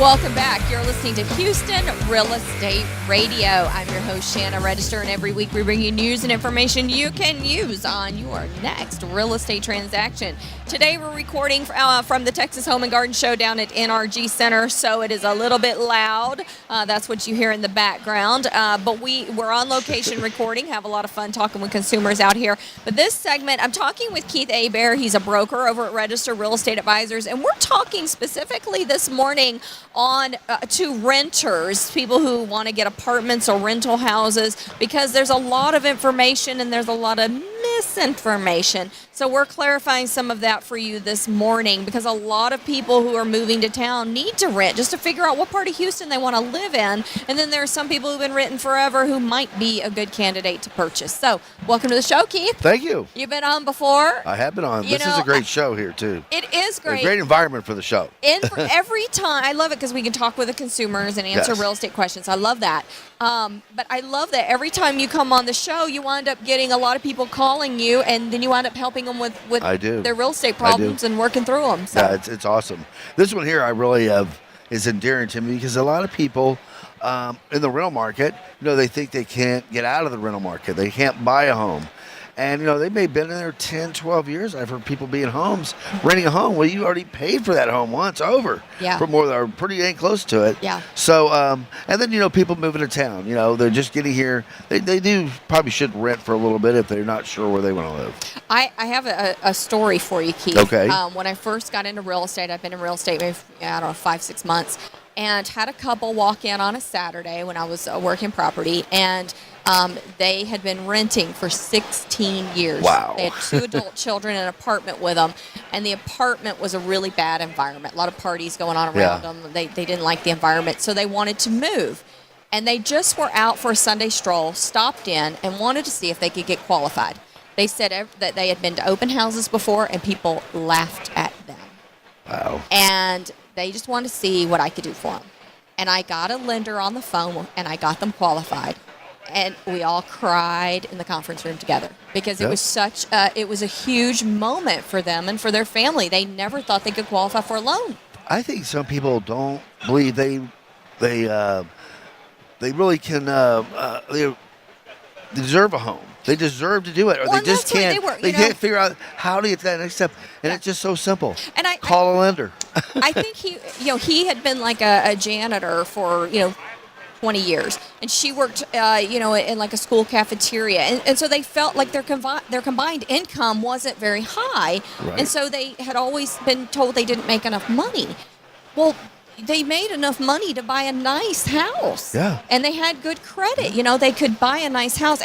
Welcome back. You're listening to Houston Real Estate Radio. I'm your host, Shannon Register, and every week we bring you news and information you can use on your next real estate transaction. Today we're recording from the Texas Home and Garden Show down at NRG Center, so it is a little bit loud. That's what you hear in the background. But we're on location recording, have a lot of fun talking with consumers out here. But this segment, I'm talking with Keith Hebert. He's a broker over at Register Real Estate Advisors, and we're talking specifically this morning on to renters, people who want to get apartments or rental houses, because there's a lot of information and there's a lot of misinformation. So we're clarifying some of that for you this morning, because a lot of people who are moving to town need to rent just to figure out what part of Houston they want to live in. And then there are some people who've been renting forever who might be a good candidate to purchase. So welcome to the show, Keith. Thank you. You've been on before. I have been on. This is a great show here, too. It is great. A great environment for the show. And for every time, I love it because we can talk with the consumers and answer real estate questions. I love that. But I love that every time you come on the show, you wind up getting a lot of people calling you, and then you wind up helping them with their real estate problems and working through them. So. Yeah, it's awesome. This one here I really is endearing to me, because a lot of people in the rental market, they think they can't get out of the rental market. They can't buy a home. And, they may have been in there 10, 12 years. I've heard people be in homes, renting a home. Well, you already paid for that home once over. Yeah. For more or pretty dang close to it. Yeah. So, and then, people moving to town, they're just getting here. They do probably should rent for a little bit if they're not sure where they want to live. I have a story for you, Keith. Okay. When I first got into real estate, I've been in real estate maybe, 5-6 months, and had a couple walk in on a Saturday when I was working property, and they had been renting for 16 years. Wow. They had 2 adult children in an apartment with them, and the apartment was a really bad environment. A lot of parties going on around them. They didn't like the environment, so they wanted to move. And they just were out for a Sunday stroll, stopped in, and wanted to see if they could get qualified. They said that they had been to open houses before, and people laughed at them. Wow. And they just wanted to see what I could do for them. And I got a lender on the phone, and I got them qualified. And we all cried in the conference room together, because it was it was a huge moment for them and for their family. They never thought they could qualify for a loan. I think some people don't believe they really can they deserve a home. They deserve to do it, or they just can't. They can't figure out how to get to that next step, and it's just so simple. And call a lender. I think he had been like a janitor for 20 years, and she worked in like a school cafeteria, and so they felt like their combined income wasn't very high, and so they had always been told they didn't make enough money. Well, they made enough money to buy a nice house. Yeah. And they had good credit. They could buy a nice house,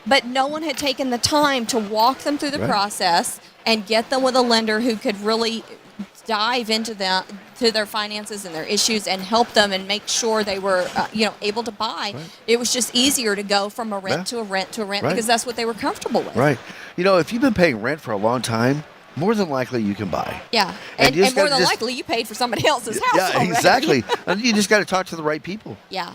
but no one had taken the time to walk them through the process and get them with a lender who could really dive into their finances and their issues and help them and make sure they were able to buy. Right. It was just easier to go from a rent to a rent to a rent, because that's what they were comfortable with. Right. If you've been paying rent for a long time, more than likely you can buy. Yeah. And more than likely you paid for somebody else's house. Yeah, already. Exactly. And you just got to talk to the right people. Yeah.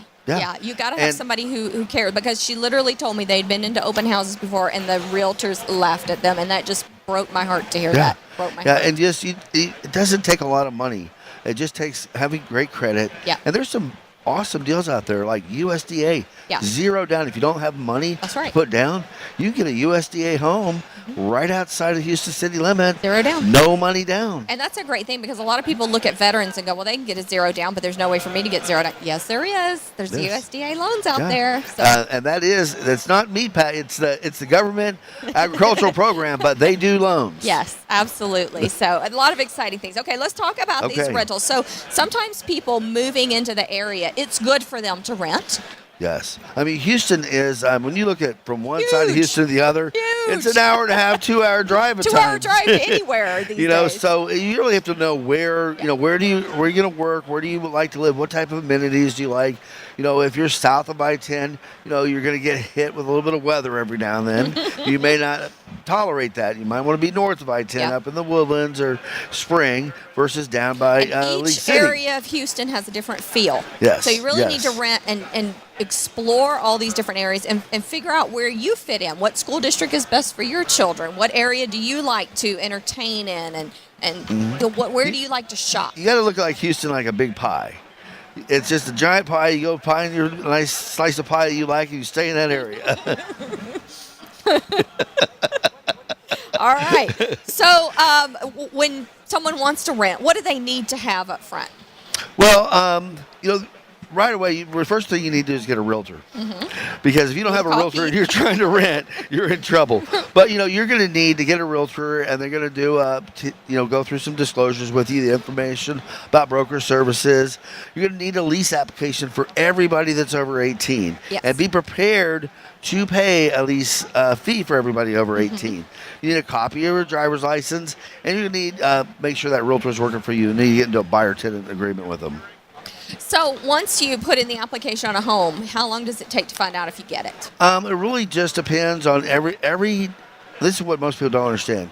You got to have somebody who cares, because she literally told me they'd been into open houses before and the realtors laughed at them, and that just broke my heart to hear that. Broke my heart. And just it doesn't take a lot of money. It just takes having great credit. Yeah. And there's some awesome deals out there, like USDA. Yeah. 0 down. If you don't have money to put down, you can get a USDA home right outside of Houston city limit. 0 down. No money down. And that's a great thing, because a lot of people look at veterans and go, well, they can get a 0 down, but there's no way for me to get 0 down. Yes, there is. There's the USDA loans out there. So. And that's not me, Pat. It's the government agricultural program, but they do loans. Yes, absolutely. So a lot of exciting things. Okay, let's talk about these rentals. So sometimes people moving into the area, it's good for them to rent. Yes. I mean, Houston is, when you look at from one side of Houston to the other, it's an hour and a half, 2-hour drive at times. 2-hour drive anywhere these days. So you really have to know where you going to work, where do you like to live, what type of amenities do you like. If you're south of I-10, you're going to get hit with a little bit of weather every now and then. You may not tolerate that. You might want to be north of I-10, up in the Woodlands or Spring, versus down by Lease City. Each area of Houston has a different feel. Yes. So you really need to rent and explore all these different areas and figure out where you fit in. What school district is best for your children? What area do you like to entertain in? And where do you like to shop? You got to look like Houston like a big pie. It's just a giant pie. You go find your nice slice of pie that you like, and you stay in that area. All right. So when someone wants to rent, what do they need to have up front? Well, right away, the first thing you need to do is get a realtor. Because if you don't have a realtor and you're trying to rent, you're in trouble. But, you're going to need to get a realtor, and they're going to do, go through some disclosures with you, the information about broker services. You're going to need a lease application for everybody that's over 18. Yes. And be prepared to pay a lease fee for everybody over 18. You need a copy of your driver's license, and you need make sure that realtor is working for you, and then you get into a buyer-tenant agreement with them. So once you put in the application on a home, how long does it take to find out if you get it? It really just depends on every. This is what most people don't understand.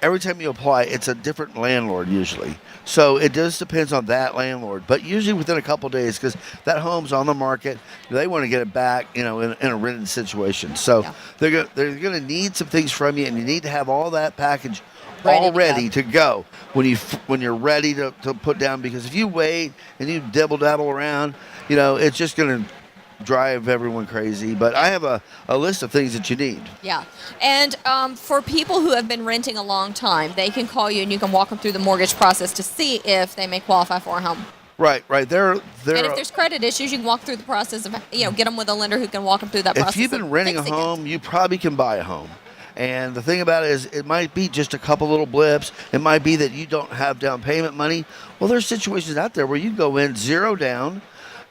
Every time you apply, it's a different landlord usually. So it just depends on that landlord. But usually within a couple of days, because that home's on the market, they want to get it back, in a rented situation. So they're going to need some things from you, and you need to have all that package all ready to go when you're ready to put down. Because if you wait and you dibble dabble around, it's just going to drive everyone crazy. But I have a list of things that you need. Yeah. And for people who have been renting a long time, they can call you and you can walk them through the mortgage process to see if they may qualify for a home. Right. They're and if there's credit issues, you can walk through the process of, get them with a lender who can walk them through that process. If you've been renting a home, you probably can buy a home. And the thing about it is, it might be just a couple little blips. It might be that you don't have down payment money. Well, there's situations out there where you go in zero down,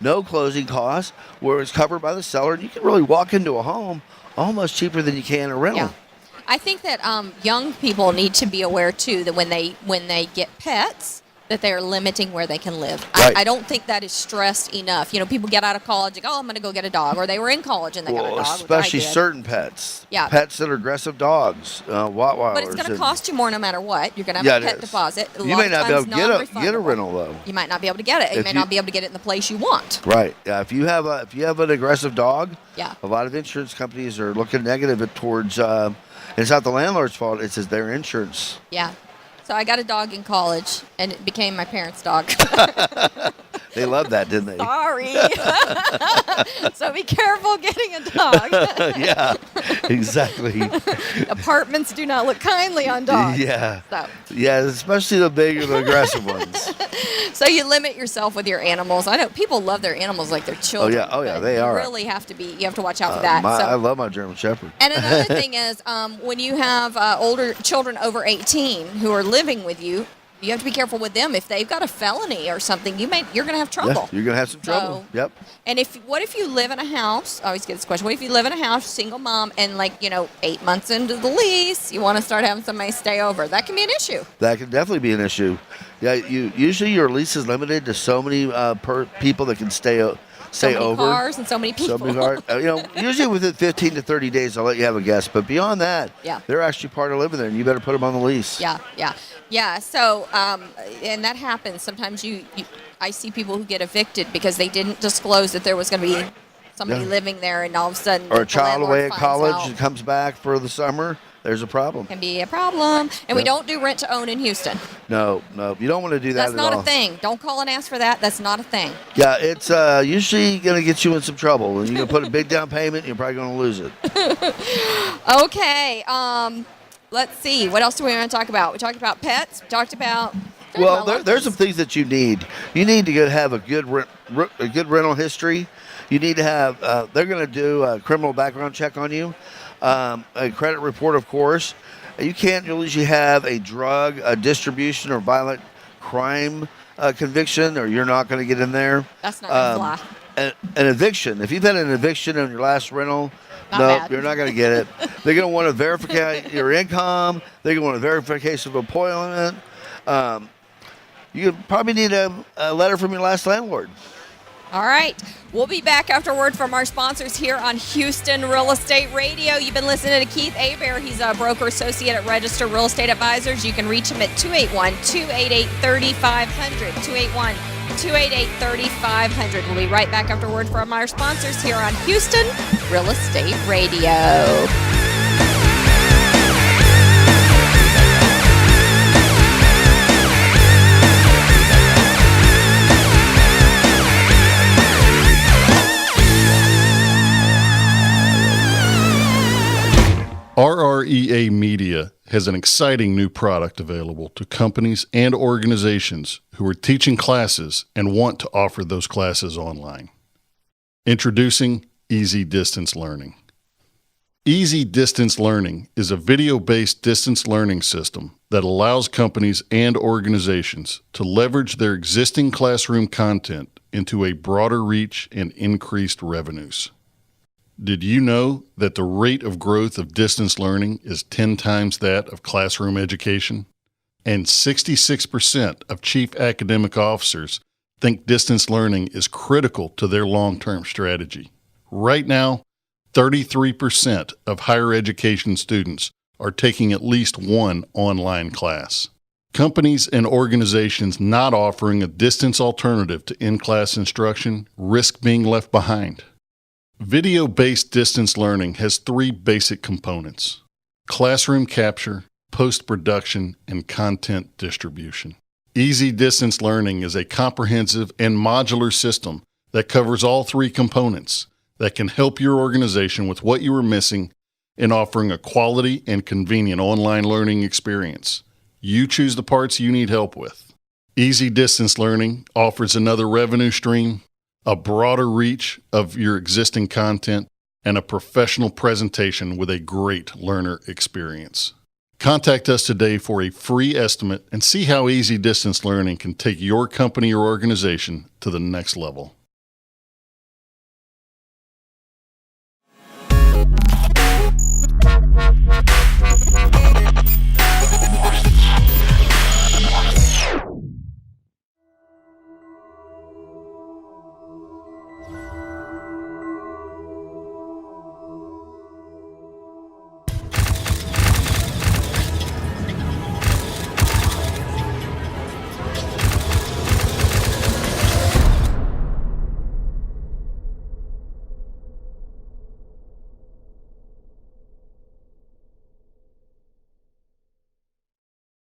no closing costs, where it's covered by the seller, and you can really walk into a home almost cheaper than you can a rental. Yeah. I think that young people need to be aware too that when they get pets, that they are limiting where they can live. Right. I don't think that is stressed enough. People get out of college, like, I'm going to go get a dog, or they were in college and they got a dog. Especially certain pets. Yeah. Pets that are aggressive dogs, Rottweilers. But it's going to cost you more no matter what. You're going to have a pet deposit. You may not be able to get a rental though. You might not be able to get it. You may not be able to get it in the place you want. Right. Yeah. If you have an aggressive dog, a lot of insurance companies are looking negative towards. It's not the landlord's fault. It's their insurance. Yeah. So I got a dog in college, and it became my parents' dog. They loved that, didn't they? Sorry. So be careful getting a dog. Yeah, exactly. Apartments do not look kindly on dogs. Yeah. So. Yeah, especially the bigger, the aggressive ones. So you limit yourself with your animals. I know people love their animals like their children. Oh yeah, they are. You really have to watch out for that. I love my German Shepherd. And another thing is, when you have older children over 18 who are living with you, you have to be careful with them. If they've got a felony or something, you're going to have trouble. Yeah, you're going to have some trouble. Yep. And what if you live in a house? I always get this question. What if you live in a house, single mom, and 8 months into the lease, you want to start having somebody stay over? That can be an issue. That can definitely be an issue. Yeah, usually your lease is limited to so many people that can stay over. So many cars and so many people. So many cars. Usually within 15 to 30 days, I'll let you have a guest. But beyond that, they're actually part of living there, and you better put them on the lease. Yeah. So, and that happens. Sometimes I see people who get evicted because they didn't disclose that there was going to be somebody living there, and all of a sudden, or a child away at college and comes back for the summer. There's a problem. Can be a problem. And we don't do rent to own in Houston. No. You don't want to do that at all. That's not a thing. Don't call and ask for that. That's not a thing. Yeah, it's usually going to get you in some trouble. And you're going to put a big down payment, and you're probably going to lose it. Okay. Let's see. What else do we want to talk about? We talked about pets. We talked about... Well, there's some things that you need. You need to have a good rental history. You need to have... they're going to do a criminal background check on you. A credit report, of course. You can't usually have a drug, a distribution, or violent crime conviction, or you're not going to get in there. That's not going to fly. An eviction. If you've had an eviction on your last rental, you're not going to get it. They're going to want to verify your income. They're going to want a verification of employment. You probably need a letter from your last landlord. All right. We'll be back after a word from our sponsors here on Houston Real Estate Radio. You've been listening to Keith Hebert. He's a broker associate at Register Real Estate Advisors. You can reach him at 281-288-3500. 281-288-3500. We'll be right back after a word from our sponsors here on Houston Real Estate Radio. RREA Media has an exciting new product available to companies and organizations who are teaching classes and want to offer those classes online. Introducing Easy Distance Learning. Easy Distance Learning is a video-based distance learning system that allows companies and organizations to leverage their existing classroom content into a broader reach and increased revenues. Did you know that the rate of growth of distance learning is 10 times that of classroom education? And 66% of chief academic officers think distance learning is critical to their long-term strategy. Right now, 33% of higher education students are taking at least one online class. Companies and organizations not offering a distance alternative to in-class instruction risk being left behind. Video-based distance learning has three basic components: classroom capture, post-production, and content distribution. Easy Distance Learning is a comprehensive and modular system that covers all three components that can help your organization with what you are missing in offering a quality and convenient online learning experience. You choose the parts you need help with. Easy Distance Learning offers another revenue stream, a broader reach of your existing content, and a professional presentation with a great learner experience. Contact us today for a free estimate and see how Easy Distance Learning can take your company or organization to the next level.